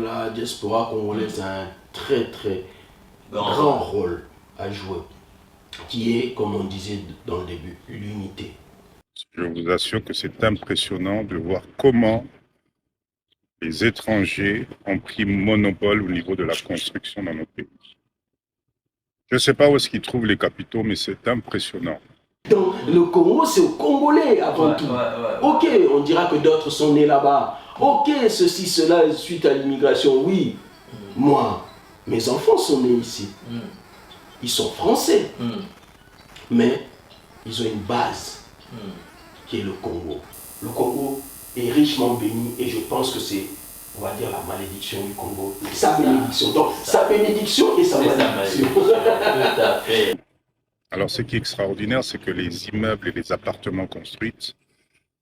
la diaspora congolaise a un très grand rôle à jouer, qui est, comme on disait dans le début, l'unité. Je vous assure que c'est impressionnant de voir comment les étrangers ont pris monopole au niveau de la construction dans nos pays. Je ne sais pas où est-ce qu'ils trouvent les capitaux, mais c'est impressionnant. Donc, le Congo, c'est aux Congolais avant tout. Ok, on dira que d'autres sont nés là-bas. Ok, ceci, cela, suite à l'immigration, oui. Moi, mes enfants sont nés ici. Ils sont français. Mais ils ont une base qui est le Congo. Le Congo est richement béni et je pense que c'est, on va dire, la malédiction du Congo. Sa bénédiction. Donc, sa bénédiction et sa malédiction. Tout à fait. Alors, ce qui est extraordinaire, c'est que les immeubles et les appartements construits,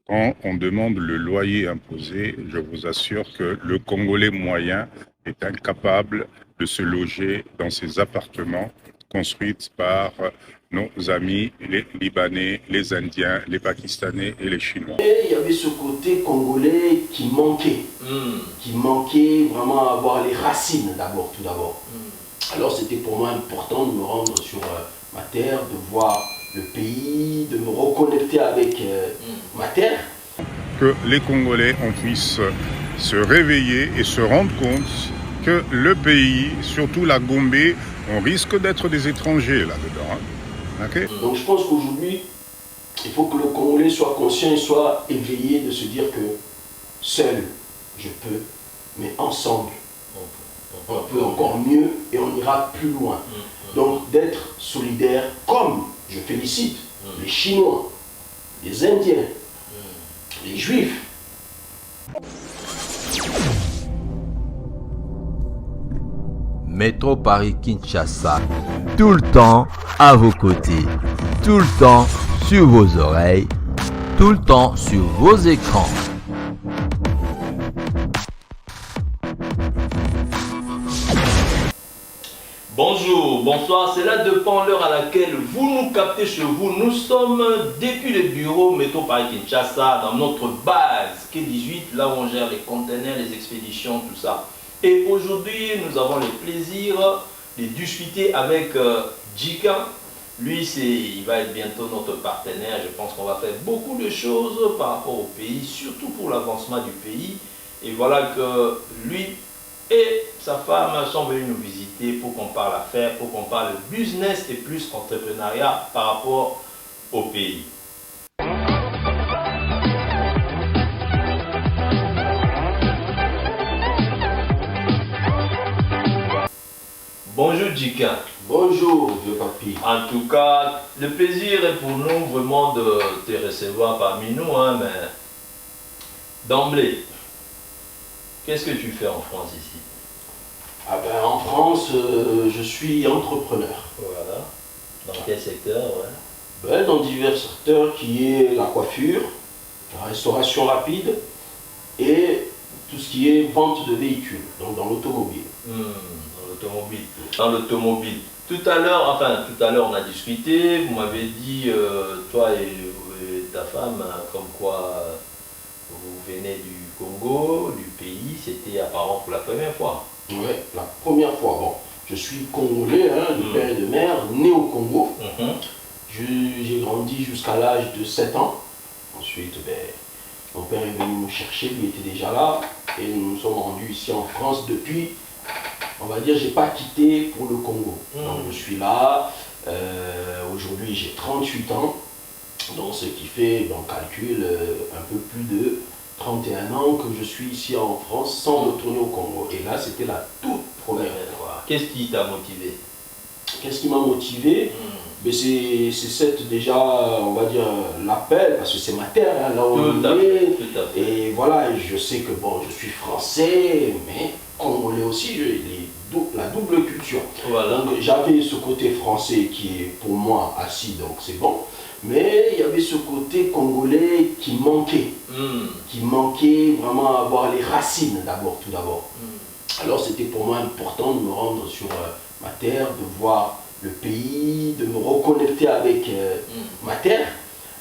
quand on demande le loyer imposé, je vous assure que le Congolais moyen est incapable de se loger dans ces appartements construits par nos amis, les Libanais, les Indiens, les Pakistanais et les Chinois. Et il y avait ce côté congolais qui manquait vraiment à avoir les racines d'abord, tout d'abord. Alors c'était pour moi important de me rendre sur ma terre, de voir le pays, de me reconnecter avec ma terre. Que les Congolais on puisse se réveiller et se rendre compte que le pays, surtout la Gombe, on risque d'être des étrangers là-dedans. Hein? Okay? Donc je pense qu'aujourd'hui, il faut que le Congolais soit conscient et soit éveillé de se dire que seul, je peux, mais ensemble, on peut encore mieux et on ira plus loin. Donc d'être solidaire, comme je félicite les Chinois, les Indiens, les Juifs. Métro Paris Kinshasa, tout le temps à vos côtés, tout le temps sur vos oreilles, tout le temps sur vos écrans. Bonjour, bonsoir, c'est là dépend l'heure à laquelle vous nous captez chez vous. Nous sommes depuis le bureau Métro Paris Kinshasa, dans notre base K18, là où on gère les conteneurs, les expéditions, tout ça. Et aujourd'hui, nous avons le plaisir de discuter avec Djika. Lui, il va être bientôt notre partenaire. Je pense qu'on va faire beaucoup de choses par rapport au pays, surtout pour l'avancement du pays. Et voilà que lui et sa femme sont venus nous visiter pour qu'on parle affaires, pour qu'on parle business et plus entrepreneuriat par rapport au pays. Bonjour Djika. Bonjour vieux papy. En tout cas, le plaisir est pour nous vraiment de te recevoir parmi nous, hein, mais d'emblée, qu'est-ce que tu fais en France ici? Ah ben, en France, je suis entrepreneur. Voilà. Dans quel secteur? Ben, dans divers secteurs qui est la coiffure, la restauration rapide et tout ce qui est vente de véhicules, donc dans l'automobile. Dans l'automobile. Tout à l'heure, on a discuté, vous m'avez dit, toi et ta femme, comme quoi vous venez du Congo, du pays, c'était apparemment pour la première fois. Oui, la première fois. Bon, je suis congolais, hein, de père et de mère, né au Congo. J'ai grandi jusqu'à l'âge de 7 ans. Ensuite, ben, mon père est venu me chercher, lui était déjà là. Et nous nous sommes rendus ici en France depuis, on va dire, j'ai pas quitté pour le Congo. Donc je suis là. Aujourd'hui, j'ai 38 ans. Donc ce qui fait, on calcule, un peu plus de 31 ans que je suis ici en France sans retourner au Congo. Et là, c'était la toute première fois. Qu'est-ce qui t'a motivé? Qu'est-ce qui m'a motivé? Mais c'est cette déjà, on va dire, l'appel, parce que c'est ma terre, hein, là où on est. Et voilà, je sais que bon, je suis français, mais congolais aussi, la double culture. Voilà. Donc j'avais ce côté français qui est pour moi assis, donc c'est bon. Mais il y avait ce côté congolais qui manquait vraiment à avoir les racines d'abord, tout d'abord. Alors c'était pour moi important de me rendre sur ma terre, de voir le pays, de me reconnecter avec ma terre.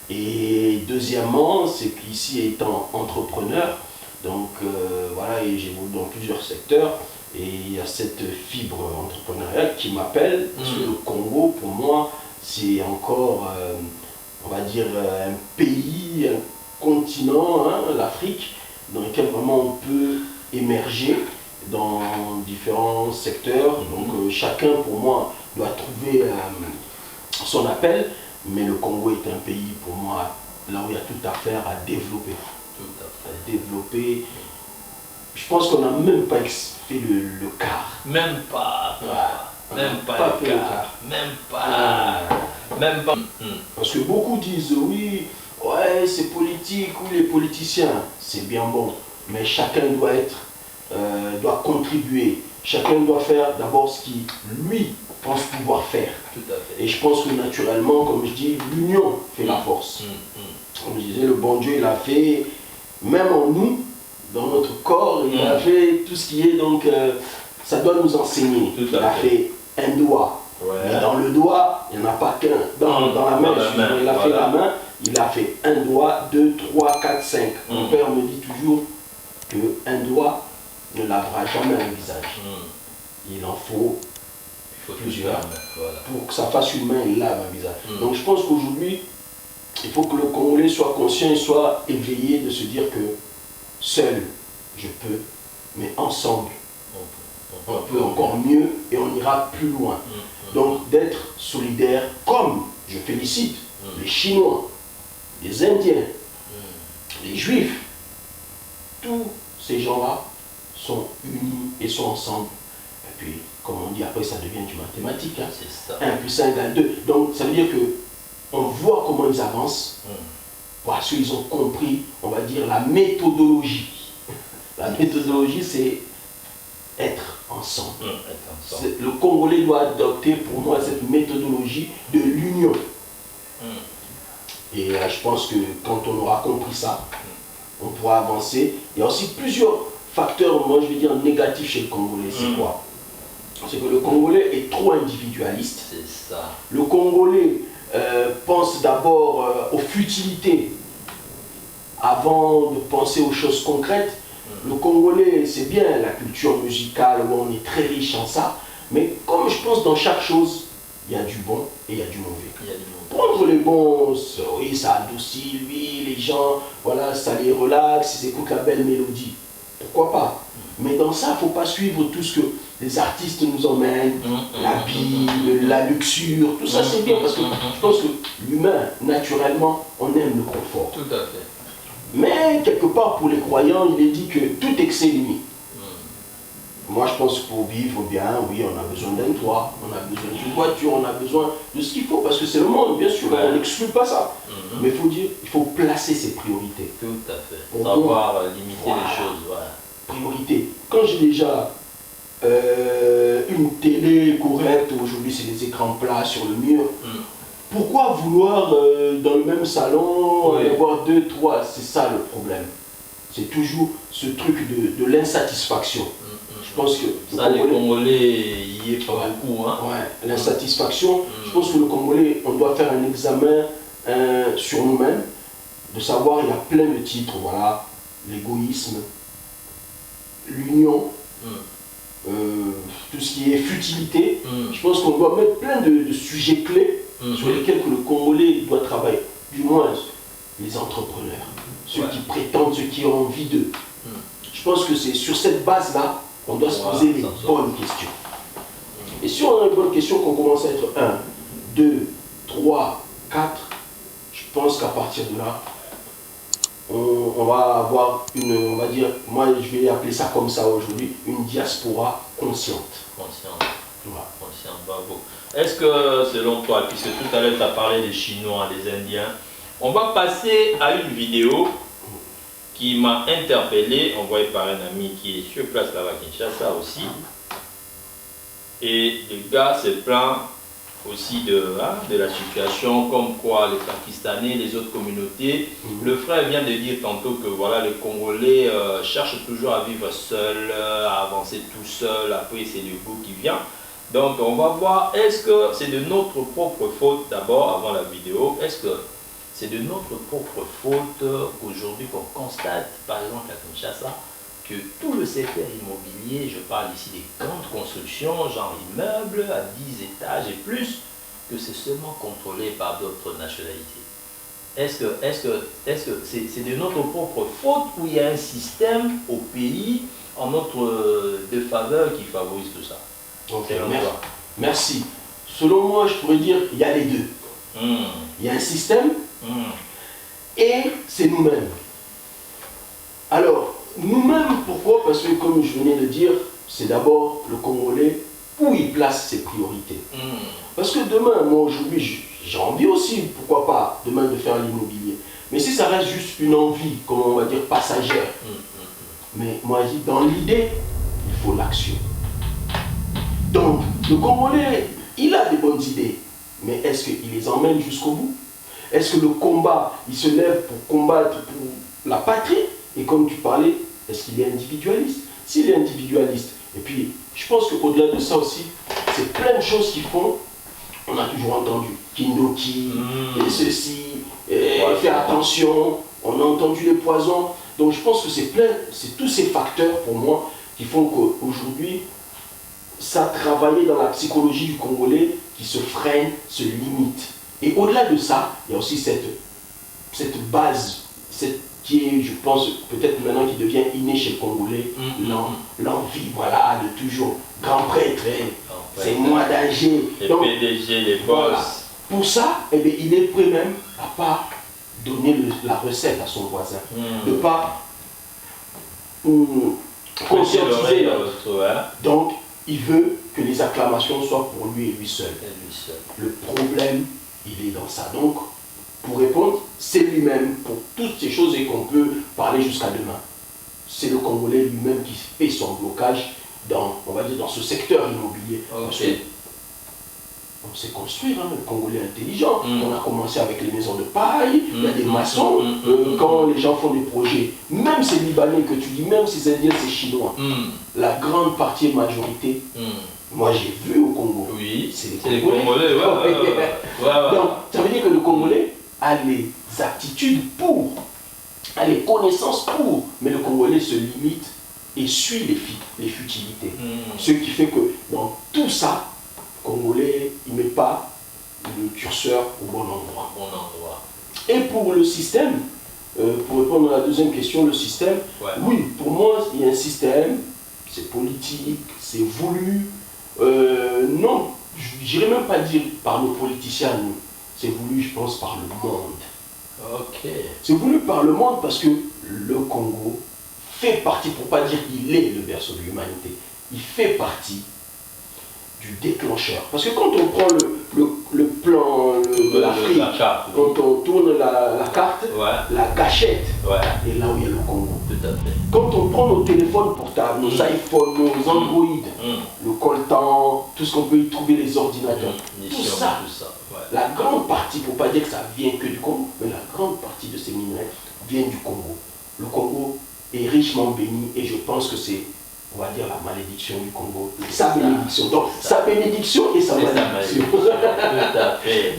Et deuxièmement, c'est qu'ici étant entrepreneur, Donc voilà, et j'évolue dans plusieurs secteurs. Et il y a cette fibre entrepreneuriale qui m'appelle, parce que le Congo, pour moi, c'est encore, on va dire, un pays, un continent, hein, l'Afrique, dans lequel vraiment on peut émerger dans différents secteurs. Donc chacun, pour moi, doit trouver son appel, mais le Congo est un pays, pour moi, là où il y a tout à faire, à développer. Tout à fait. À développer. Je pense qu'on n'a même pas fait le quart. Même pas. Ouais. Même pas le quart. Même pas. Même pas. Parce que beaucoup disent oui, ouais, c'est politique ou les politiciens, c'est bien bon. Mais chacun doit doit contribuer. Chacun doit faire d'abord ce qu'il, lui, pense pouvoir faire. Tout à fait. Et je pense que naturellement, comme je dis, l'union fait la force. Comme je disais, le bon Dieu, il a fait, même en nous, dans notre corps, il a fait tout ce qui est, donc, ça doit nous enseigner. Il a fait un doigt. Ouais. Mais dans le doigt, il n'y en a pas qu'un. Dans la main, il a fait la main, il a fait un doigt, 2, 3, 4, 5. Mon père me dit toujours qu'un doigt ne lavera jamais un visage. Il en faut plusieurs. Voilà. Pour que ça fasse une main, il lave un visage. Donc je pense qu'aujourd'hui, il faut que le Congolais soit conscient et soit éveillé de se dire que seul, je peux, mais ensemble, on peut encore mieux et on ira plus loin. Donc d'être solidaire, comme je félicite les Chinois, les Indiens, les Juifs, tous ces gens-là sont unis et sont ensemble. Et puis, comme on dit, après ça devient du mathématique. Hein. C'est ça. 1 plus 1 égale 2. Donc ça veut dire que on voit comment ils avancent, parce qu'ils ont compris, on va dire, la méthodologie. La méthodologie, c'est être ensemble. Le Congolais doit adopter pour moi cette méthodologie de l'union. Et je pense que quand on aura compris ça, on pourra avancer. Il y a aussi plusieurs facteurs, moi je vais dire, négatifs chez le Congolais. C'est quoi? C'est que le Congolais est trop individualiste. C'est ça. Le Congolais pense d'abord aux futilités avant de penser aux choses concrètes. Le Congolais, c'est bien la culture musicale où on est très riche en ça, mais comme je pense dans chaque chose, il y a du bon et il y a du mauvais. Prendre les bons, oui, ça adoucit, lui, les gens, voilà, ça les relaxe, ils écoutent la belle mélodie. Pourquoi pas? Mais dans ça, il ne faut pas suivre tout ce que les artistes nous emmènent, la Bible, la luxure, tout ça c'est bien parce que je pense que l'humain, naturellement, on aime le confort. Tout à fait. Mais quelque part pour les croyants, il est dit que tout excès nuit. Moi je pense que pour vivre bien, oui, on a besoin d'un toit, on a besoin d'une voiture, on a besoin de ce qu'il faut, parce que c'est le monde, bien sûr, on n'exclut pas ça. Mais il faut dire, il faut placer ses priorités. Tout à fait. Pour savoir limiter les choses. Voilà. Priorité. Quand j'ai déjà une télé correcte, aujourd'hui c'est des écrans plats sur le mur, pourquoi vouloir dans le même salon avoir 2, 3? C'est ça le problème. C'est toujours ce truc de l'insatisfaction. Je pense que ça, les Congolais y est pas beaucoup. Hein. Ouais, l'insatisfaction. Je pense que le Congolais, on doit faire un examen sur nous-mêmes, de savoir, il y a plein de titres, voilà, l'égoïsme, l'union, tout ce qui est futilité. Je pense qu'on doit mettre plein de sujets clés sur lesquels que le Congolais doit travailler. Du moins, les entrepreneurs, ceux qui prétendent, ceux qui ont envie d'eux. Je pense que c'est sur cette base-là qu'on doit se poser les bonnes questions. Et si on a une bonne question, qu'on commence à être 1, 2, 3, 4, je pense qu'à partir de là, on va avoir une, on va dire, moi je vais appeler ça comme ça aujourd'hui, une diaspora consciente. Consciente. Consciente, bravo. Est-ce que, selon toi, puisque tout à l'heure tu as parlé des Chinois, des Indiens, on va passer à une vidéo qui m'a interpellé, envoyée par un ami qui est sur place là-bas à Kinshasa aussi. Et le gars se plaint aussi de la situation, comme quoi les Pakistanais, les autres communautés. Le frère vient de dire tantôt que voilà, les Congolais cherchent toujours à vivre seuls, à avancer tout seul, après c'est le goût qui vient. Donc on va voir, est-ce que c'est de notre propre faute d'abord, avant la vidéo, est-ce que c'est de notre propre faute aujourd'hui qu'on constate, par exemple à Kinshasa, que tout le secteur immobilier, je parle ici des grandes constructions, genre immeubles à 10 étages et plus, que c'est seulement contrôlé par d'autres nationalités. Est-ce que c'est de notre propre faute ou il y a un système au pays en notre défaveur qui favorise tout ça? Ok, merci. Selon moi, je pourrais dire il y a les deux. Il y a un système et c'est nous-mêmes. Alors, nous-mêmes, pourquoi? Parce que comme je venais de dire, c'est d'abord le Congolais où il place ses priorités. Parce que demain, moi aujourd'hui, j'ai envie aussi, pourquoi pas, demain de faire l'immobilier. Mais si ça reste juste une envie, comme on va dire, passagère. Mais moi, je dis, dans l'idée, il faut l'action. Donc, le Congolais, il a des bonnes idées. Mais est-ce qu'il les emmène jusqu'au bout? Est-ce que le combat, il se lève pour combattre pour la patrie? Et comme tu parlais, est-ce qu'il est individualiste? S'il est individualiste, et puis je pense qu'au-delà de ça aussi, c'est plein de choses qui font, on a toujours entendu Kindoki, et ceci, et faire attention, on a entendu les poisons. Donc je pense que c'est tous ces facteurs pour moi qui font qu'aujourd'hui, ça travaille dans la psychologie du Congolais qui se freine, se limite. Et au-delà de ça, il y a aussi cette base, qui est, je pense, peut-être maintenant qui devient innée chez le Congolais, l'envie, voilà, de toujours grand prêtre, c'est moi d'âger. Les PDG, les boss. Voilà. Pour ça, eh bien, il est prêt même à ne pas donner la recette à son voisin, de ne pas conscientiser l'autre. Donc, il veut que les acclamations soient pour lui et lui seul. Le problème, il est dans ça. Donc, pour répondre, c'est lui-même pour toutes ces choses et qu'on peut parler jusqu'à demain. C'est le Congolais lui-même qui fait son blocage dans, on va dire, dans ce secteur immobilier. Parce que on sait construire, hein, le Congolais intelligent. On a commencé avec les maisons de paille, il y a des maçons. Quand les gens font des projets, même ces Libanais que tu dis, même ces Indiens, ces Chinois, la grande partie et majorité, moi j'ai vu au Congo, c'est les Congolais. Donc ça veut dire que le Congolais a les aptitudes pour, a les connaissances pour, mais le Congolais se limite et suit les futilités. Ce qui fait que dans tout ça, le Congolais, il ne met pas le curseur au bon endroit. Et pour le système, pour répondre à la deuxième question, le système, oui, pour moi, il y a un système, c'est politique, c'est voulu. Non, je n'irais même pas dire par nos politiciens, nous. C'est voulu, je pense, par le monde. C'est voulu par le monde parce que le Congo fait partie, pour ne pas dire qu'il est le berceau de l'humanité, il fait partie du déclencheur. Parce que quand on prend le plan de l'Afrique, quand on tourne la carte, la gâchette est là où il y a le Congo. Quand on prend nos téléphones portables, nos iPhones, nos Android, le coltan, tout ce qu'on peut y trouver, les ordinateurs, tout ça, la grande partie, pour ne pas dire que ça vient que du Congo, mais la grande partie de ces minerais vient du Congo. Le Congo est richement béni et je pense que c'est, on va dire, la malédiction du Congo. Sa bénédiction. Donc, sa bénédiction et sa malédiction.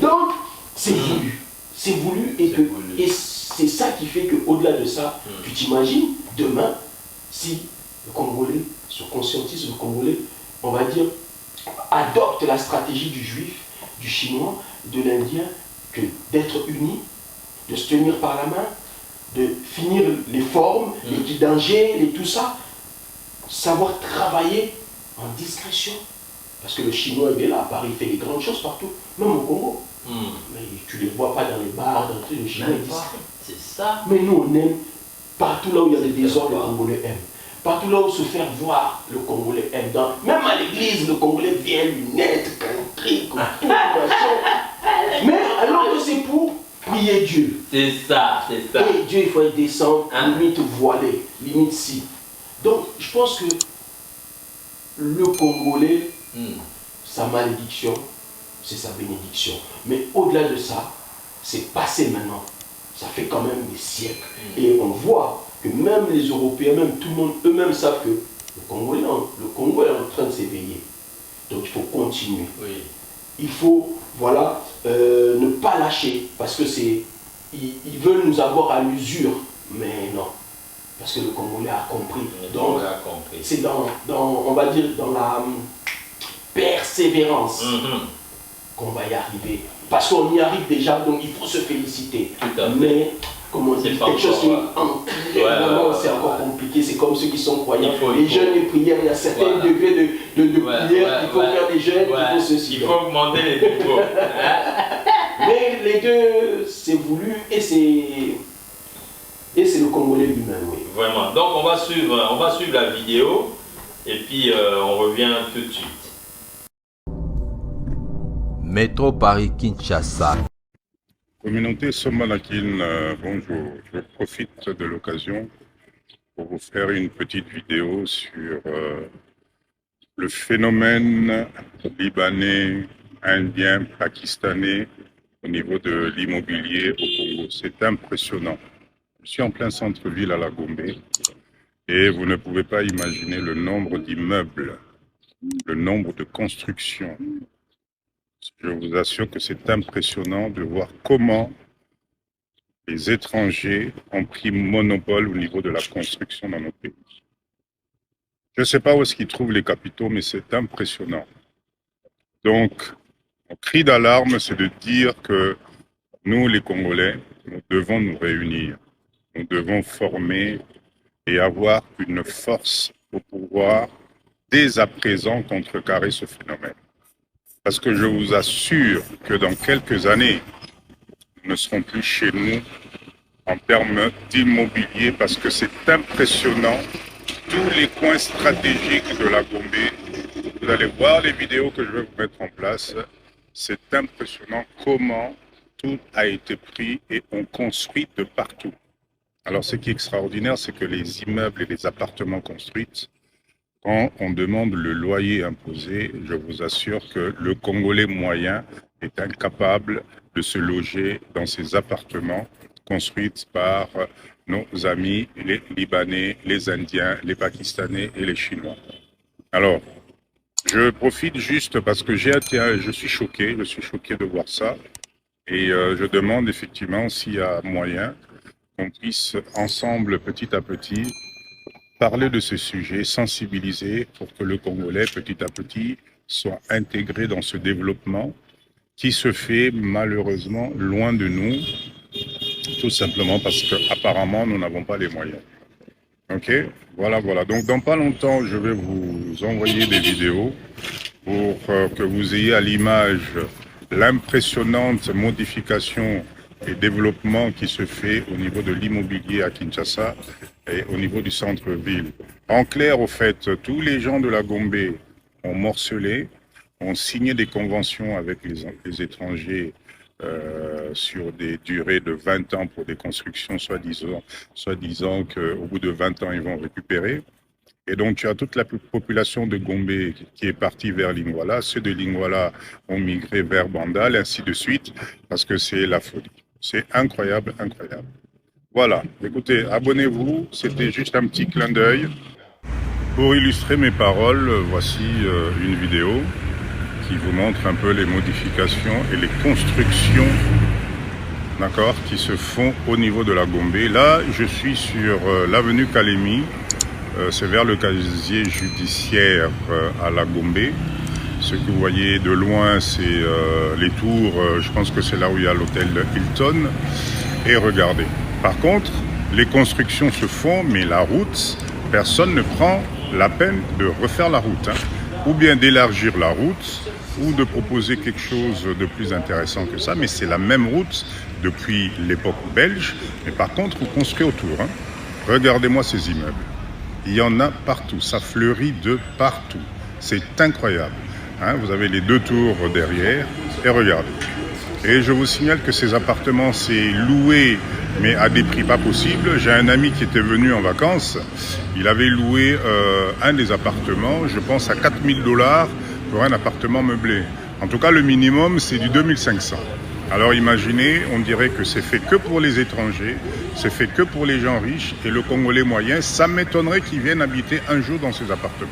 Donc, c'est voulu. C'est voulu et c'est ça qui fait qu'au-delà de ça, tu t'imagines, demain, si le Congolais se conscientise, le Congolais, on va dire, adopte la stratégie du Juif, du Chinois, de l'Indien, que d'être unis, de se tenir par la main, de finir les formes, les guidangers, et tout ça, savoir travailler en discrétion. Parce que le Chinois, il est là, à Paris, il fait des grandes choses partout, même au Congo. Mais tu ne les vois pas dans les bars, dans tout, le Chinois est discret. C'est ça. Mais nous, on aime, partout là où il y a des désordres, le Congolais aime. Partout là où se faire voir, le Congolais aime. Même à l'église, le Congolais vient lunettes, country, tout, mais alors que c'est pour prier Dieu. C'est ça. Et Dieu, il faut être descendre, limite voilé, limite si. Donc, je pense que le Congolais, sa malédiction, c'est sa bénédiction. Mais au-delà de ça, c'est passé maintenant. Ça fait quand même des siècles. Et on voit que même les Européens, même tout le monde, eux-mêmes savent que le Congo est en train de s'éveiller. Donc il faut continuer. Il faut, voilà, ne pas lâcher, parce que c'est ils veulent nous avoir à l'usure, mais non. Parce que le Congolais a compris. Donc, c'est dans, on va dire, dans la persévérance qu'on va y arriver. Parce qu'on y arrive déjà, donc il faut se féliciter. Mais, comme on dit, quelque chose qui est vraiment, c'est encore compliqué. C'est comme ceux qui sont croyants. Les jeûnes et prières, il y a certains degrés de prière. Il faut faire des jeûnes, il faut ceci. Il faut augmenter les niveaux. Mais les deux, c'est voulu et c'est le Congolais lui-même, oui. Vraiment. Donc on va suivre la vidéo et puis on revient tout de suite. Métro Paris Kinshasa. Communauté Somalakine, bonjour. Je profite de l'occasion pour vous faire une petite vidéo sur le phénomène libanais, indien, pakistanais au niveau de l'immobilier au Congo. C'est impressionnant. Je suis en plein centre-ville à la Gombe et vous ne pouvez pas imaginer le nombre d'immeubles, le nombre de constructions. Je vous assure que c'est impressionnant de voir comment les étrangers ont pris monopole au niveau de la construction dans nos pays. Je ne sais pas où est-ce qu'ils trouvent les capitaux, mais c'est impressionnant. Donc, mon cri d'alarme, c'est de dire que nous, les Congolais, nous devons nous réunir. Nous devons former et avoir une force pour pouvoir, dès à présent, contrecarrer ce phénomène. Parce que je vous assure que dans quelques années, nous ne serons plus chez nous en termes d'immobilier parce que c'est impressionnant. Tous les coins stratégiques de la Gombe, vous allez voir les vidéos que je vais vous mettre en place. C'est impressionnant comment tout a été pris et on construit de partout. Alors ce qui est extraordinaire, c'est que les immeubles et les appartements construits, quand on demande le loyer imposé, je vous assure que le Congolais moyen est incapable de se loger dans ces appartements construits par nos amis, les Libanais, les Indiens, les Pakistanais et les Chinois. Alors, je profite juste parce que je suis choqué de voir ça. Et je demande effectivement s'il y a moyen qu'on puisse ensemble, petit à petit, parler de ce sujet, sensibiliser pour que le Congolais, petit à petit, soit intégré dans ce développement qui se fait malheureusement loin de nous, tout simplement parce qu'apparemment, nous n'avons pas les moyens. Ok, voilà. Donc, dans pas longtemps, je vais vous envoyer des vidéos pour que vous ayez à l'image l'impressionnante modification et développement qui se fait au niveau de l'immobilier à Kinshasa et au niveau du centre-ville. En clair, au fait, tous les gens de la Gombe ont morcelé, ont signé des conventions avec les étrangers sur des durées de 20 ans pour des constructions, soi-disant qu'au bout de 20 ans, ils vont récupérer. Et donc, tu as toute la population de Gombe qui est partie vers Lingwala. Ceux de Lingwala ont migré vers Bandal, ainsi de suite, parce que c'est la folie. C'est incroyable, incroyable. Voilà, écoutez, abonnez-vous. C'était juste un petit clin d'œil. Pour illustrer mes paroles, voici une vidéo qui vous montre un peu les modifications et les constructions, d'accord, qui se font au niveau de la Gombe. Là, je suis sur l'avenue Kalemi. C'est vers le casier judiciaire à la Gombe. Ce que vous voyez de loin, c'est les tours. Je pense que c'est là où il y a l'hôtel Hilton. Et regardez. Par contre, les constructions se font, mais la route, personne ne prend la peine de refaire la route. Ou bien d'élargir la route, ou de proposer quelque chose de plus intéressant que ça. Mais c'est la même route depuis l'époque belge. Mais par contre, on construit autour. Regardez-moi ces immeubles. Il y en a partout, ça fleurit de partout. C'est incroyable. Vous avez les deux tours derrière et regardez. Et je vous signale que ces appartements, c'est loué, mais à des prix pas possibles. J'ai un ami qui était venu en vacances. Il avait loué un des appartements, je pense à 4 000 $ pour un appartement meublé. En tout cas, le minimum, c'est du 2500. Alors imaginez, on dirait que c'est fait que pour les étrangers, c'est fait que pour les gens riches, et le Congolais moyen, ça m'étonnerait qu'ils viennent habiter un jour dans ces appartements.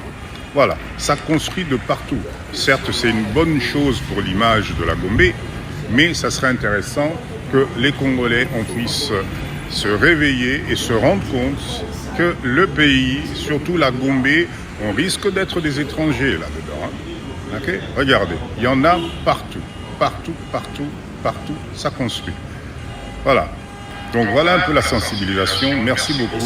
Voilà, ça construit de partout. Certes, c'est une bonne chose pour l'image de la Gombe, mais ça serait intéressant que les Congolais, on puisse se réveiller et se rendre compte que le pays, surtout la Gombe, on risque d'être des étrangers là-dedans. Hein. Okay? Regardez, il y en a partout, partout, partout, partout, ça construit. Voilà. Donc voilà un peu la sensibilisation. Merci beaucoup.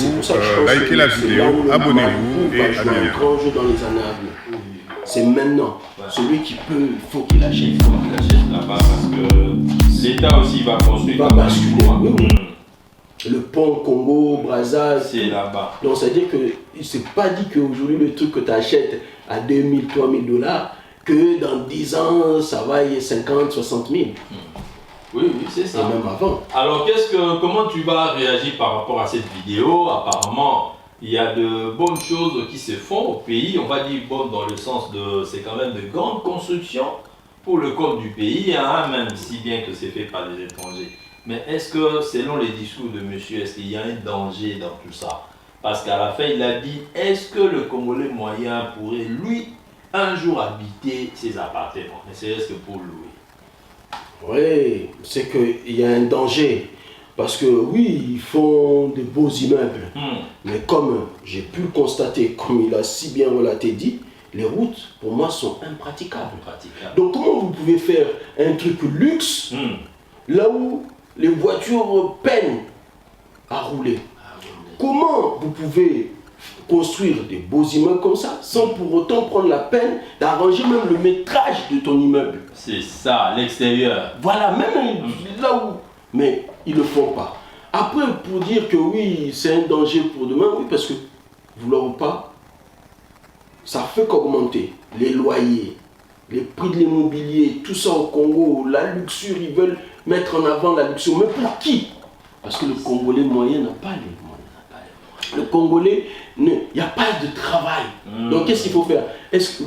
Likez la vidéo, abonnez-vous et à bientôt. Grand jeu dans les années à venir. C'est maintenant. Celui qui peut, il faut qu'il achète. Il faut qu'il achète là-bas parce que l'État aussi va construire. Il va basculer. Oui, oui. Le pont Congo-Brazza. C'est là-bas. Donc ça veut dire que il s'est pas dit qu'aujourd'hui le truc que tu achètes à 2000, 3000 dollars, que dans 10 ans ça va y 50, 60 000. Oui, oui, c'est ça. Et même avant. Alors, comment tu vas réagir par rapport à cette vidéo? Apparemment, il y a de bonnes choses qui se font au pays. On va dire bon dans le sens de, c'est quand même de grandes constructions pour le compte du pays, hein, même si bien que c'est fait par des étrangers. Mais est-ce que, selon les discours de monsieur, est-ce qu'il y a un danger dans tout ça? Parce qu'à la fin, il a dit, est-ce que le Congolais moyen pourrait, lui, un jour habiter ses appartements? Mais c'est est-ce que pour louer? Oui, c'est qu'il y a un danger. Parce que oui, ils font de beaux immeubles. Mais comme j'ai pu le constater, comme il a si bien relaté dit, les routes, pour moi, sont impraticables. Donc comment vous pouvez faire un truc luxe, là où les voitures peinent à rouler? Comment vous pouvez construire des beaux immeubles comme ça, sans pour autant prendre la peine d'arranger même le métrage de ton immeuble? C'est ça, l'extérieur. Voilà, même là où... Mais ils ne le font pas. Après, pour dire que oui, c'est un danger pour demain, oui, parce que, vouloir ou pas, ça fait qu'augmenter les loyers, les prix de l'immobilier, tout ça au Congo, la luxure, ils veulent mettre en avant la luxure. Mais pour qui? Parce que le Congolais moyen n'a pas les moyens. Le Congolais, il n'y a pas de travail. Donc qu'est-ce qu'il faut faire?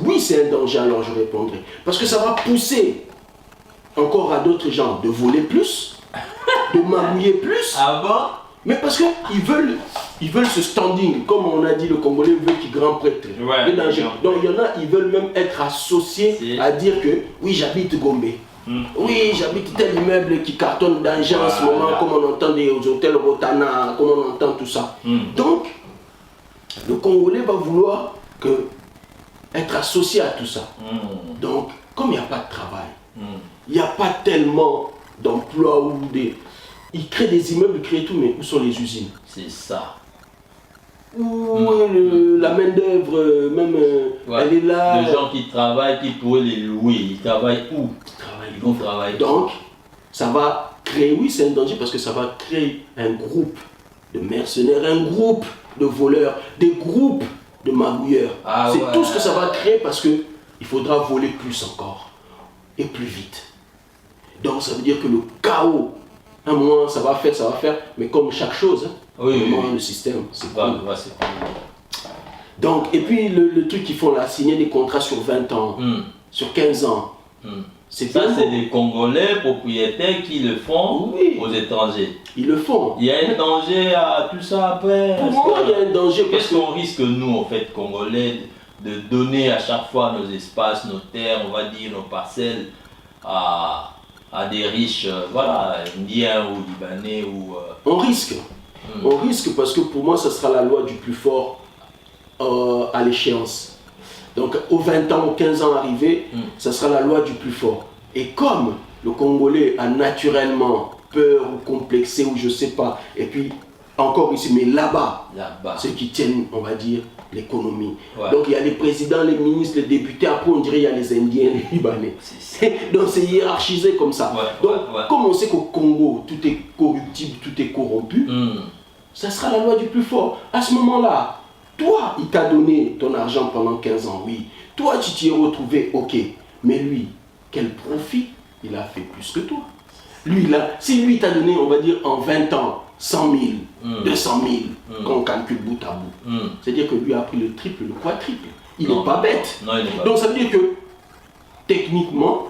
Oui, c'est un danger, alors je répondrai. Parce que ça va pousser encore à d'autres gens de voler plus, de magouiller plus. Ah bon? Mais parce qu'ils veulent ce standing. Comme on a dit, le Congolais veut qu'il grand prêtre. Ouais, donc il y en a, ils veulent même être associés à dire que oui, j'habite Gombe. Oui, j'habite tel immeuble qui cartonne d'argent en ce moment, comme on entend des hôtels Rotana, comme on entend tout ça. Donc, le Congolais va vouloir être associé à tout ça. Donc, comme il n'y a pas de travail, il n'y a pas tellement d'emplois ou des... Ils créent des immeubles, ils créent tout, mais où sont les usines? C'est ça. Où la main d'œuvre, même, elle est là. Les gens qui travaillent, qui pourraient les louer, ils travaillent où? Ils vont travailler. Donc, ça va créer, oui, c'est un danger parce que ça va créer un groupe de mercenaires, un groupe de voleurs, des groupes de magouilleurs. C'est tout ce que ça va créer parce qu'il faudra voler plus encore et plus vite. Donc, ça veut dire que le chaos, un moment, ça va faire, mais comme chaque chose, le système, c'est pas. Donc, et puis le truc qu'ils font là, signer des contrats sur 20 ans, sur 15 ans. C'est des Congolais propriétaires qui le font aux étrangers. Ils le font. Il y a un danger à tout ça après. Pour moi, il y a un danger. Qu'est-ce qu'on risque, nous, en fait, Congolais, de donner à chaque fois nos espaces, nos terres, on va dire, nos parcelles à des riches, voilà, indiens ou libanais ou... On risque. On risque parce que pour moi, ça sera la loi du plus fort à l'échéance. Donc, aux 20 ans, aux 15 ans arrivés, ça sera la loi du plus fort. Et comme le Congolais a naturellement peur ou complexé ou je sais pas, et puis encore ici, mais là-bas, ceux qui tiennent, on va dire, l'économie. Donc, il y a les présidents, les ministres, les députés, après on dirait il y a les Indiens, les Libanais. Donc, c'est hiérarchisé comme ça. Donc, comme on sait qu'au Congo, tout est corruptible, tout est corrompu, ça sera la loi du plus fort. À ce moment-là, toi, il t'a donné ton argent pendant 15 ans, oui. Toi, tu t'y es retrouvé, ok. Mais lui, quel profit il a fait plus que toi? Lui, là, si lui t'a donné, on va dire, en 20 ans, 100 000, 200 000, quand on calcule bout à bout. C'est-à-dire que lui a pris le triple, le quadruple. Il n'est pas bête. Donc ça veut dire que, techniquement,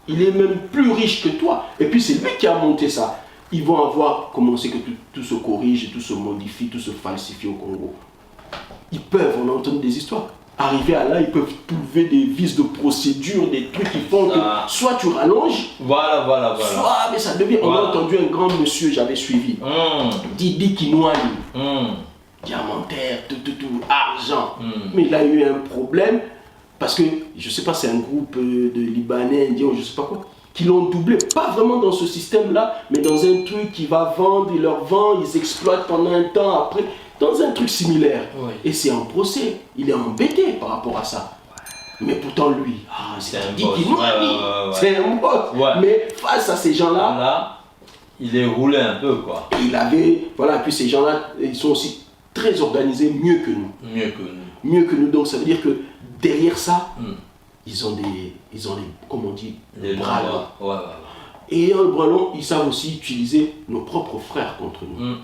il est même plus riche que toi. Et puis c'est lui qui a monté ça. Ils vont avoir commencé que tout se corrige, tout se modifie, tout se falsifie au Congo. Ils peuvent, on entend des histoires. arriver à là, ils peuvent trouver des vices de procédure, des trucs qui font que soit tu rallonges, voilà. soit mais ça devient. On a entendu un grand monsieur, j'avais suivi, Didi Kinouani, diamantaire, tout, argent. Mais il a eu un problème parce que, je sais pas, c'est un groupe de Libanais, Indiens, je sais pas quoi, qui l'ont doublé, pas vraiment dans ce système-là, mais dans un truc qui va vendre, il leur vend, ils exploitent pendant un temps après. Dans un truc similaire. Oui. Et c'est un procès. Il est embêté par rapport à ça. Mais pourtant, lui, c'est un boss. C'est un boss. Ouais. Mais face à ces gens-là, là, il est roulé un peu, quoi. Il avait, voilà, puis ces gens-là, ils sont aussi très organisés, mieux que nous. Mieux que nous. Donc ça veut dire que derrière ça, ils ont des, comme on dit, des bras longs. Et en le bras long, ils savent aussi utiliser nos propres frères contre nous.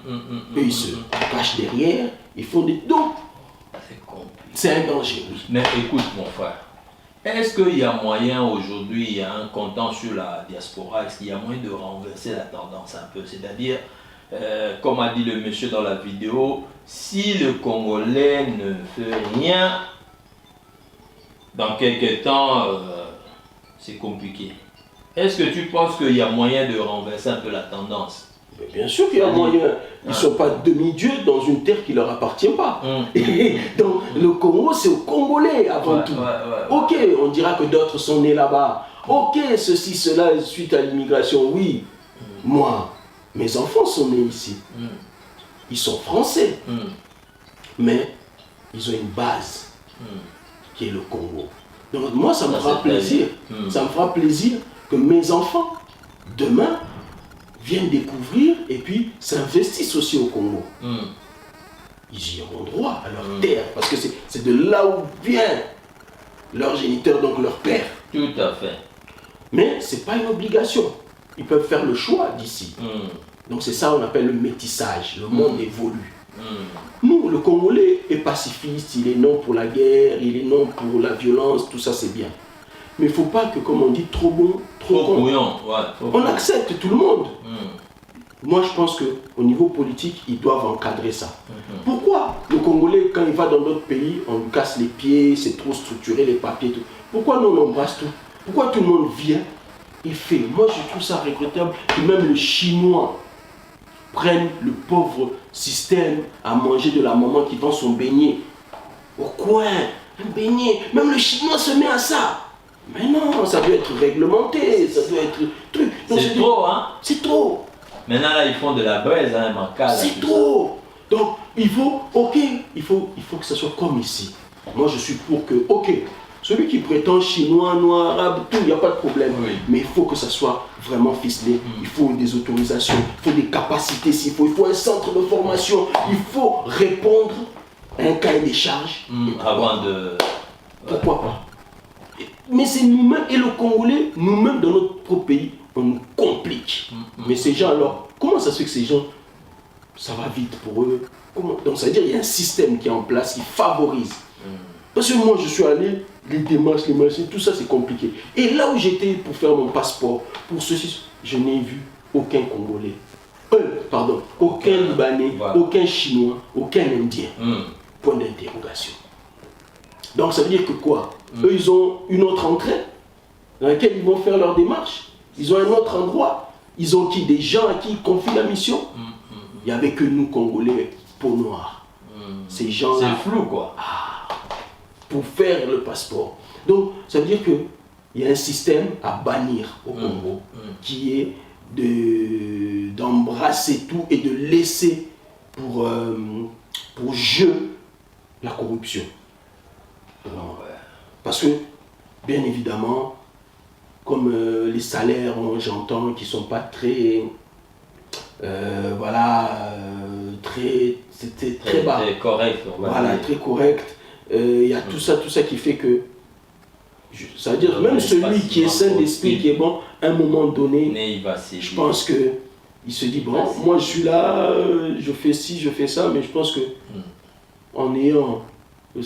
Eux, ils se cachent derrière, ils font des dons. C'est un danger, oui. Mais écoute, mon frère, est-ce qu'il y a moyen aujourd'hui, il y a un comptant sur la diaspora, est-ce qu'il y a moyen de renverser la tendance un peu? C'est-à-dire, comme a dit le monsieur dans la vidéo, si le Congolais ne fait rien, dans quelques temps, c'est compliqué. Est-ce que tu penses qu'il y a moyen de renverser un peu la tendance? Mais bien sûr qu'il y a moyen. Ils ne sont pas demi-dieux dans une terre qui ne leur appartient pas. Et donc le Congo, c'est aux Congolais avant tout. Ok, on dira que d'autres sont nés là-bas. Ok, ceci, cela, suite à l'immigration, oui. Moi, mes enfants sont nés ici. Ils sont français. Mais ils ont une base qui est le Congo. Donc moi, ça me fera plaisir. Ça me fera plaisir que mes enfants, demain, viennent découvrir et puis s'investissent aussi au Congo. Ils y auront droit à leur terre, parce que c'est de là où vient leur géniteur, donc leur père. Tout à fait. Mais ce n'est pas une obligation. Ils peuvent faire le choix d'ici. Donc c'est ça qu'on appelle le métissage. Le monde évolue. Nous, le Congolais est pacifiste, il est non pour la guerre, il est non pour la violence, tout ça c'est bien. Mais il ne faut pas que, comme on dit, trop bon, trop bouillant. On accepte tout le monde. Moi, je pense qu'au niveau politique, ils doivent encadrer ça. Pourquoi le Congolais, quand il va dans d'autres pays, on lui casse les pieds, c'est trop structuré, les papiers, tout. Pourquoi nous, on embrasse tout? Pourquoi tout le monde vient et fait? Moi, je trouve ça regrettable que même le Chinois prenne le pauvre système à manger de la maman qui vend son beignet au coin. Un beignet. Même le Chinois se met à ça. Mais non, ça doit être réglementé, ça doit être truc. C'est trop, hein? C'est trop. Maintenant, là, ils font de la braise, hein, mancade. C'est trop. Donc, il faut, ok, il faut que ça soit comme ici. Moi, je suis pour que, ok, celui qui prétend chinois, noir, arabe, tout, il n'y a pas de problème. Mais il faut que ça soit vraiment ficelé. Il faut des autorisations, il faut des capacités s'il faut, il faut un centre de formation, il faut répondre à un cahier des charges. Avant de... Pourquoi pas? Mais c'est nous-mêmes et le Congolais, nous-mêmes dans notre propre pays, on nous complique. Mais ces gens alors, comment ça se fait que ces gens, ça va vite pour eux? Donc ça veut dire qu'il y a un système qui est en place qui favorise. Parce que moi je suis allé, les démarches, les machines, tout ça c'est compliqué. Et là où j'étais pour faire mon passeport, pour ceci, je n'ai vu aucun Congolais. Aucun Libanais, aucun Chinois, aucun Indien. Point d'interrogation. Donc ça veut dire que quoi? Eux, ils ont une autre entrée dans laquelle ils vont faire leur démarche. Ils ont un autre endroit. Ils ont qui? Des gens à qui ils confient la mission. Il n'y avait que nous, Congolais, peau noire. Ces gens-là. C'est flou, quoi. Pour faire le passeport. Donc, ça veut dire qu'il y a un système à bannir au Congo qui est d'embrasser tout et de laisser pour jeu la corruption. Parce que, bien évidemment, comme les salaires, j'entends, qui ne sont pas très, c'était très bas. Très correct. Voilà, très correct. Il y a tout ça qui fait que, ça veut dire, même celui qui est sain d'esprit, qui est bon, à un moment donné, je pense que il se dit, bon, moi je suis là, je fais ci, je fais ça, mais je pense que en ayant 10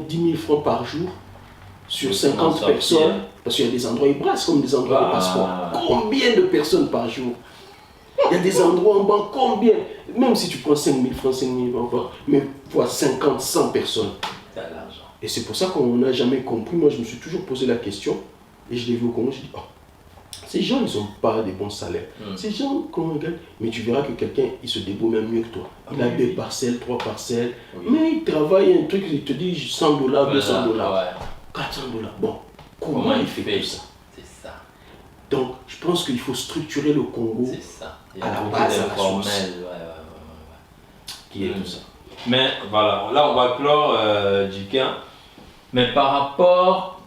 000 francs par jour, sur 50 personnes, parce qu'il y a des endroits, ils brassent comme des endroits de passeport. Combien de personnes par jour? Il y a des endroits en banque, combien? Même si tu prends 5 000 francs, 5 000 francs, mais fois 50, 100 personnes. Et c'est pour ça qu'on n'a jamais compris. Moi, je me suis toujours posé la question, et je l'ai vu au Congo, je dis, oh, ces gens, ils n'ont pas des bons salaires. Ces gens, comment ils gagnent? Mais tu verras que quelqu'un, il se débrouille même mieux que toi. Il a 2 parcelles, 3 parcelles, mais il travaille un truc, il te dit $100, $200, $400. Bon, comment il fait tout ça? C'est ça. Donc, je pense qu'il faut structurer le Congo à la base, à la source, qui est tout ça. Mais voilà, là on va clore Djikan. Mais par rapport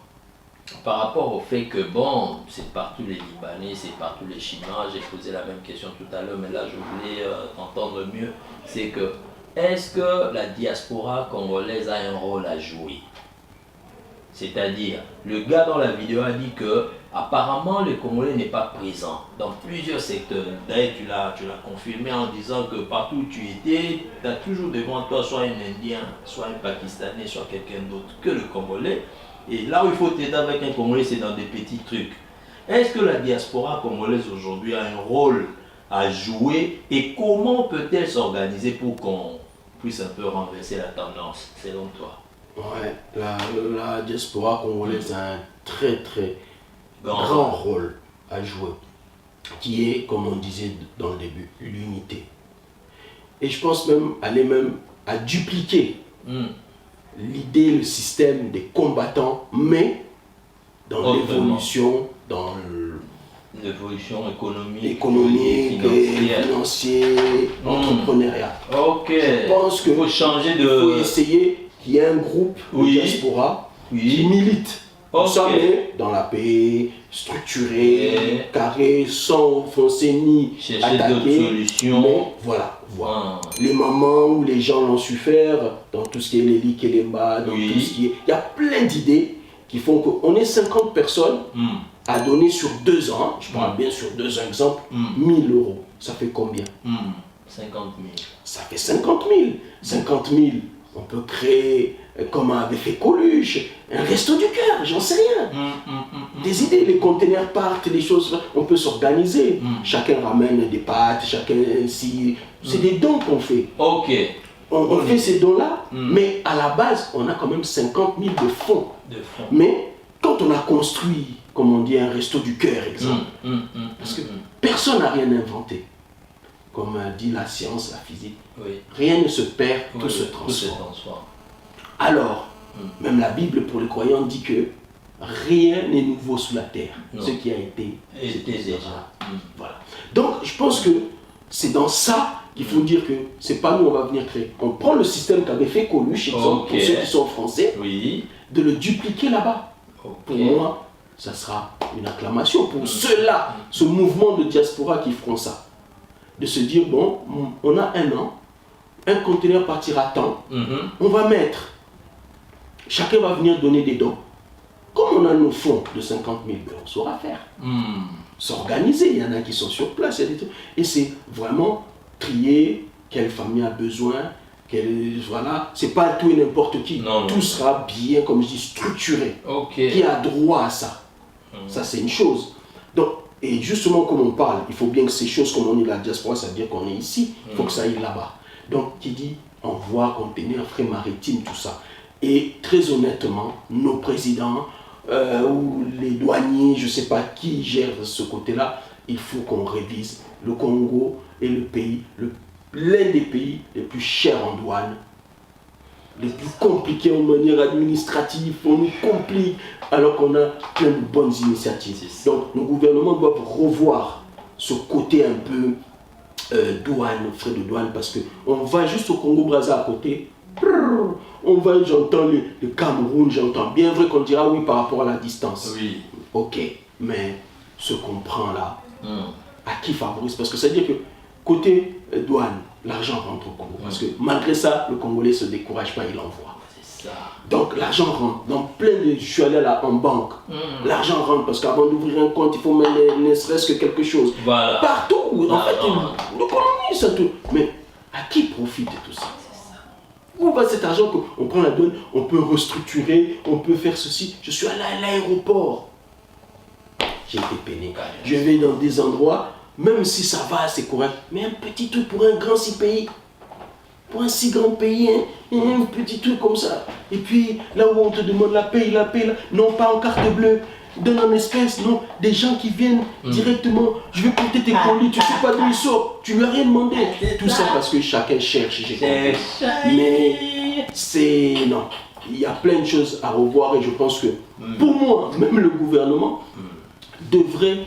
au fait que bon, c'est partout les Libanais, c'est partout les Chinois, j'ai posé la même question tout à l'heure, mais là je voulais entendre mieux, c'est que est-ce que la diaspora congolaise a un rôle à jouer? C'est-à-dire, le gars dans la vidéo a dit que apparemment le Congolais n'est pas présent dans plusieurs secteurs. D'ailleurs, tu l'as confirmé en disant que partout où tu étais, tu as toujours devant toi soit un Indien, soit un Pakistanais, soit quelqu'un d'autre que le Congolais. Et là où il faut t'aider avec un Congolais, c'est dans des petits trucs. Est-ce que la diaspora congolaise aujourd'hui a un rôle à jouer et comment peut-elle s'organiser pour qu'on puisse un peu renverser la tendance, selon toi? Ouais, la diaspora congolaise a un très grand rôle à jouer, qui est, comme on disait dans le début, l'unité. Et je pense même aller à dupliquer l'idée, le système des combattants, mais dans l'évolution, dans l'évolution économique, financière, entrepreneuriat. Ok. Je pense qu'il faut essayer qu'il y ait un groupe de diaspora qui milite. dans la paix, structuré, carré, sans foncer ni attaquer. Solutions. Mais voilà. Les moments où les gens l'ont su faire, dans tout ce qui est les lits et les bas, dans tout ce qui est... Il y a plein d'idées qui font qu'on est 50 personnes à donner sur 2 ans, je parle bien sur 2 exemples, 1000 €. Ça fait combien 50 000. Ça fait 50 000. 50 000, on peut créer, comme avait fait Coluche, un resto du cœur, j'en sais rien. Des idées, les conteneurs partent, les choses, on peut s'organiser. Chacun ramène des pâtes, chacun si... C'est des dons qu'on fait. Ok. On fait ces dons-là, mais à la base, on a quand même 50 000 de fonds. Mais quand on a construit, comme on dit, un resto du cœur, exemple, parce que personne n'a rien inventé. Comme dit la science, la physique, rien ne se perd, tout se transforme. Alors, même la Bible pour les croyants dit que rien n'est nouveau sous la terre. Ce qui a été déjà. Voilà. Donc, je pense que c'est dans ça qu'il faut dire que c'est pas nous on va venir créer. On prend le système qu'avait fait Coluche, exemple, pour ceux qui sont français, de le dupliquer là-bas. Pour moi, ça sera une acclamation pour ceux-là, ce mouvement de diaspora qui feront ça. De se dire, bon, on a 1 an, un conteneur partira tant, on va mettre, chacun va venir donner des dons. Comme on a nos fonds de 50 000, on saura faire. S'organiser, il y en a qui sont sur place, il y a des trucs. Et c'est vraiment trier quelle famille a besoin, voilà, c'est pas tout et n'importe qui. Tout sera bien, comme je dis, structuré. Qui a droit à ça. Ça, c'est une chose. Donc, et justement, comme on parle, il faut bien que ces choses, comme on est la diaspora, ça veut dire qu'on est ici, il faut que ça aille là-bas. Donc, qui dit envoi, conteneur, frais maritimes, tout ça. Et très honnêtement, nos présidents ou les douaniers, je ne sais pas qui gère ce côté-là, il faut qu'on révise. Le Congo est le pays, l'un des pays les plus chers en douane, les plus compliqués en manière administrative, on nous complique alors qu'on a plein de bonnes initiatives. Donc nos gouvernements doivent revoir ce côté un peu douane, frais de douane, parce qu'on va juste au Congo-Brazza à côté, on va, j'entends le Cameroun, j'entends bien vrai qu'on dira oui par rapport à la distance. Ok, mais ce qu'on prend là, à qui favorise? Parce que ça veut dire que côté douane, l'argent rentre au Congo. Parce que malgré ça, le Congolais ne se décourage pas, il envoie. Donc l'argent rentre. Dans plein de... Je suis allé là en banque. L'argent rentre parce qu'avant d'ouvrir un compte, il faut mettre ne serait-ce que quelque chose. Partout. En fait, l'économie, ça tout. Mais à qui profite tout ça? Où va cet argent qu'on prend la douane, on peut restructurer, on peut faire ceci. Je suis allé à l'aéroport. J'ai été peiné. Je vais dans des endroits, même si ça va, c'est correct, mais un petit truc pour un grand pays. pour un si grand pays, un petit truc comme ça. Et puis, là où on te demande la paye, non pas en carte bleue, donne en espèces, non, des gens qui viennent directement, je vais porter tes colis, tu sais pas d'où ils sortent, tu lui as rien demandé. Tout ça parce que chacun cherche, j'ai compris. Mais c'est, non, il y a plein de choses à revoir et je pense que, pour moi, même le gouvernement devrait,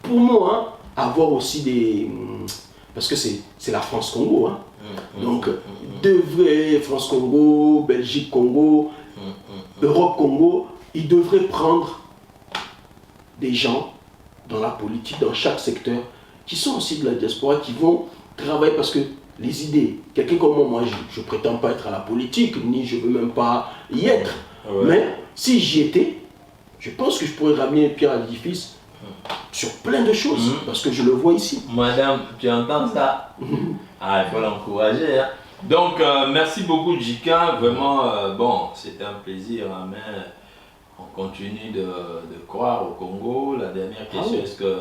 pour moi, avoir aussi des... Parce que c'est la France-Congo, hein. Donc, devrait, France-Congo, Belgique-Congo, Europe-Congo, ils devraient prendre des gens dans la politique, dans chaque secteur, qui sont aussi de la diaspora, qui vont travailler parce que les idées, quelqu'un comme moi, je ne prétends pas être à la politique, ni je ne veux même pas y être. Ouais. Mais si j'y étais, je pense que je pourrais ramener une pierre à l'édifice sur plein de choses, parce que je le vois ici. Madame, tu entends ça? Ah, il faut l'encourager. Hein. Donc, merci beaucoup, Djika. Vraiment, bon, c'était un plaisir, hein, mais on continue de croire au Congo. La dernière question, est-ce que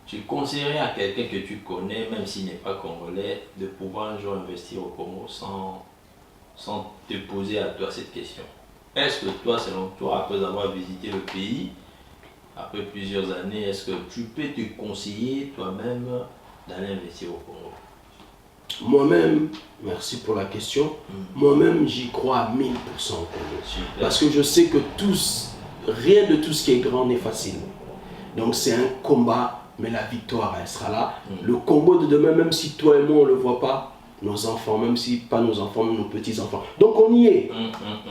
tu conseillerais à quelqu'un que tu connais, même s'il n'est pas congolais, de pouvoir un jour investir au Congo sans te poser à toi cette question? Est-ce que toi, selon toi, après avoir visité le pays, après plusieurs années, est-ce que tu peux te conseiller toi-même d'aller investir au Congo? Moi-même, merci pour la question, moi-même j'y crois à 1000% au Congo. Super. Parce que je sais que rien de tout ce qui est grand n'est facile. Donc c'est un combat, mais la victoire, elle sera là. Le Congo de demain, même si toi et moi on ne le voit pas, nos enfants, même si pas nos enfants, mais nos petits-enfants. Donc on y est.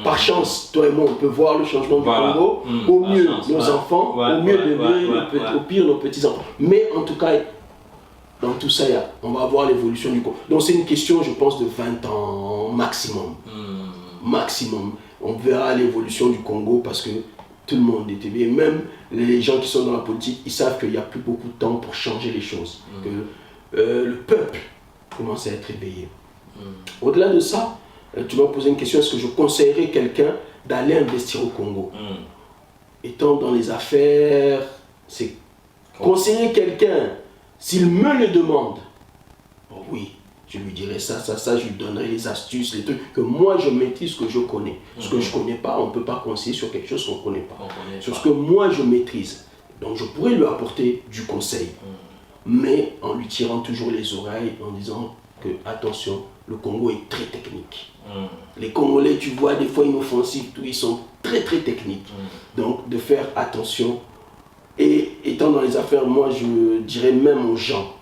Par chance, toi et moi, on peut voir le changement du Congo. Au mieux, nos enfants, au mieux de au pire, nos petits-enfants. Mais en tout cas, dans tout ça, on va voir l'évolution du Congo. Donc c'est une question, je pense, de 20 ans maximum. Maximum. On verra l'évolution du Congo parce que tout le monde était bien. Même les gens qui sont dans la politique, ils savent qu'il n'y a plus beaucoup de temps pour changer les choses. Que le peuple commence à être éveillé. Au-delà de ça, tu m'as posé une question, est-ce que je conseillerais quelqu'un d'aller investir au Congo? Étant dans les affaires, c'est conseiller quelqu'un, s'il me le demande, oh oui, je lui dirais ça, je lui donnerai les astuces, les trucs que moi je maîtrise, que je connais. Ce que je ne connais pas, on ne peut pas conseiller sur quelque chose qu'on ne connaît pas. Sur ce que moi je maîtrise. Donc je pourrais lui apporter du conseil. Mais en lui tirant toujours les oreilles, en disant que, attention, le Congo est très technique. Les Congolais, tu vois, des fois inoffensifs, ils sont très très techniques. Donc, de faire attention. Et étant dans les affaires, moi, je dirais même aux gens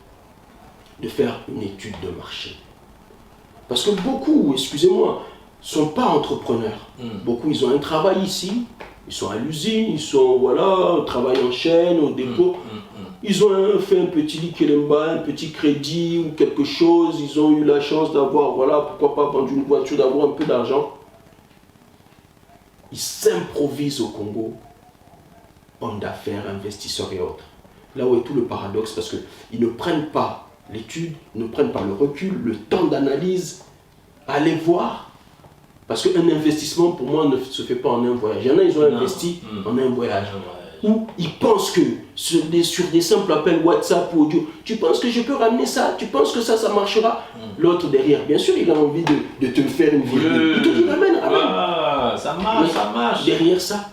de faire une étude de marché. Parce que beaucoup, excusez-moi, ne sont pas entrepreneurs. Beaucoup, ils ont un travail ici, ils sont à l'usine, ils sont, voilà, au travail en chaîne, au dépôt. Ils ont fait un petit Likelemba, un petit crédit ou quelque chose. Ils ont eu la chance d'avoir, voilà, pourquoi pas vendre une voiture, d'avoir un peu d'argent. Ils s'improvisent au Congo, hommes d'affaires, investisseurs et autres. Là où est tout le paradoxe, parce qu'ils ne prennent pas l'étude, ne prennent pas le recul, le temps d'analyse, aller voir. Parce qu'un investissement, pour moi, ne se fait pas en un voyage. Il y en a, ils ont investi en un voyage. Où ils pensent que sur des simples appels WhatsApp ou audio, tu penses que je peux ramener ça, tu penses que ça marchera. L'autre derrière, bien sûr, il a envie de te faire une vidéo. Il te dit ramène. Ça marche, ça marche. Derrière ça,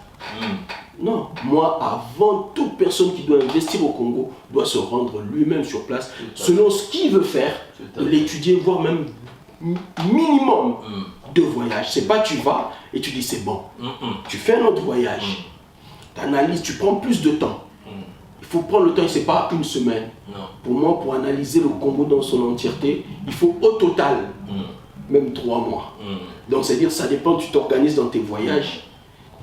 non. Moi, avant, toute personne qui doit investir au Congo doit se rendre lui-même sur place, selon ce qu'il veut faire, de l'étudier, voire même minimum 2 voyages. C'est pas tu vas et tu dis c'est bon. Tu fais un autre voyage. Tu analyses, tu prends plus de temps. Il faut prendre le temps, et ce n'est pas une semaine. Pour moi, pour analyser le Congo dans son entièreté, il faut au total, même 3 mois. Donc, c'est-à-dire, ça dépend, tu t'organises dans tes voyages.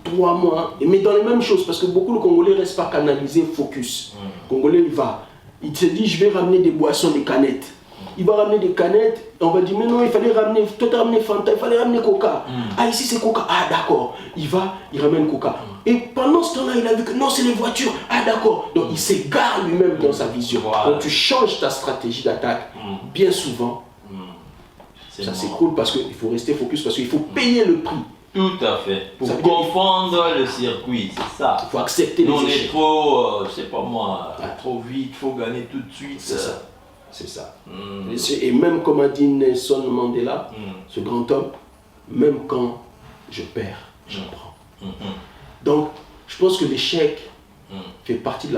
3 mois, mais dans les mêmes choses, parce que beaucoup de Congolais ne restent pas canalisés, focus. Le Congolais, il se dit, je vais ramener des boissons, des canettes. Il va ramener des canettes, on va dire, mais non, il fallait ramener, toi tu as ramené Fanta, il fallait ramener Coca. Ah, ici c'est Coca, ah d'accord. Il ramène Coca. Et pendant ce temps-là, il a vu que non, c'est les voitures, ah d'accord. Donc il s'égare lui-même dans sa vision. Donc tu changes ta stratégie d'attaque, bien souvent. Ça c'est cool parce qu'il faut rester focus, parce qu'il faut payer le prix. Tout à fait. Pour comprendre le circuit, c'est ça. Il faut accepter les échecs. On est trop, je sais pas moi, trop vite, il faut gagner tout de suite. C'est ça. C'est ça. Et même comme a dit Nelson Mandela, ce grand homme, même quand je perds, j'apprends. Donc, je pense que l'échec fait partie de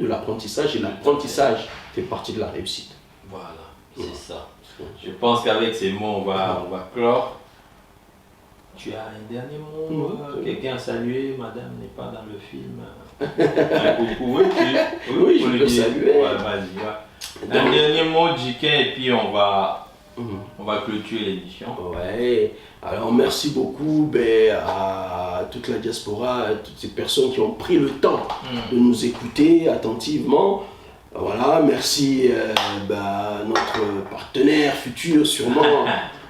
l'apprentissage et l'apprentissage fait partie de la réussite. Voilà, c'est ça. Je pense qu'avec ces mots, on va clore. Tu as un dernier mot, quelqu'un à saluer, madame n'est pas dans le film. Oui, je peux saluer. Ouais, vas-y, ouais. Un dernier mot, Djiken, et puis on va clôturer l'émission. Ouais, alors merci beaucoup à toute la diaspora, à toutes ces personnes qui ont pris le temps de nous écouter attentivement. Voilà, merci notre partenaire futur sûrement.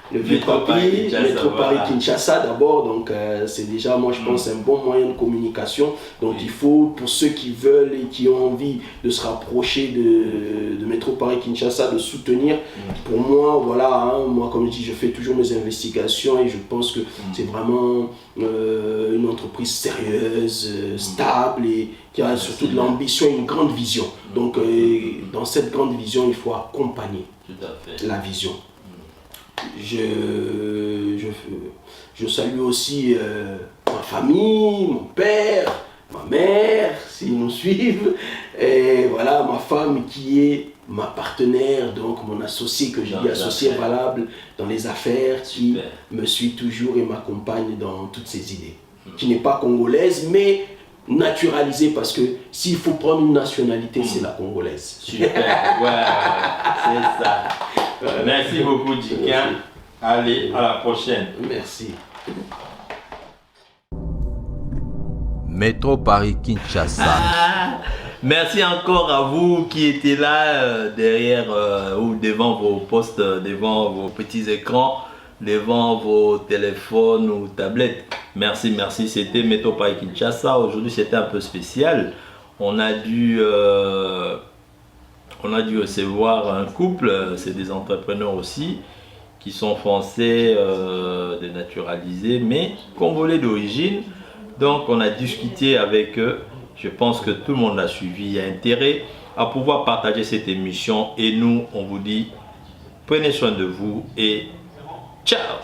Le vieux papi, Métro Paris Kinshasa d'abord, donc c'est déjà, moi je pense, un bon moyen de communication. Donc il faut, pour ceux qui veulent et qui ont envie de se rapprocher de Métro Paris Kinshasa, de soutenir, pour moi, voilà, moi comme je dis, je fais toujours mes investigations et je pense que c'est vraiment une entreprise sérieuse, stable et qui a surtout de l'ambition et une grande vision. Donc dans cette grande vision, il faut accompagner la vision. Je salue aussi ma famille, mon père, ma mère, s'ils nous suivent, et voilà, ma femme qui est ma partenaire, donc mon associé que j'ai dit associé valable dans les affaires, qui me suit toujours et m'accompagne dans toutes ses idées, qui n'est pas congolaise, mais naturalisée, parce que s'il faut prendre une nationalité, c'est la congolaise. Super, c'est ça. Merci beaucoup, Djiken. Allez, à la prochaine. Merci. Métro Paris Kinshasa. Merci encore à vous qui étiez là derrière ou devant vos postes, devant vos petits écrans, devant vos téléphones ou tablettes. Merci, merci. C'était Métro Paris Kinshasa. Aujourd'hui, c'était un peu spécial. On a dû recevoir un couple, c'est des entrepreneurs aussi, qui sont français, dénaturalisés, mais congolais d'origine. Donc on a discuté avec eux. Je pense que tout le monde l'a suivi. Il y a intérêt à pouvoir partager cette émission. Et nous, on vous dit, prenez soin de vous et ciao!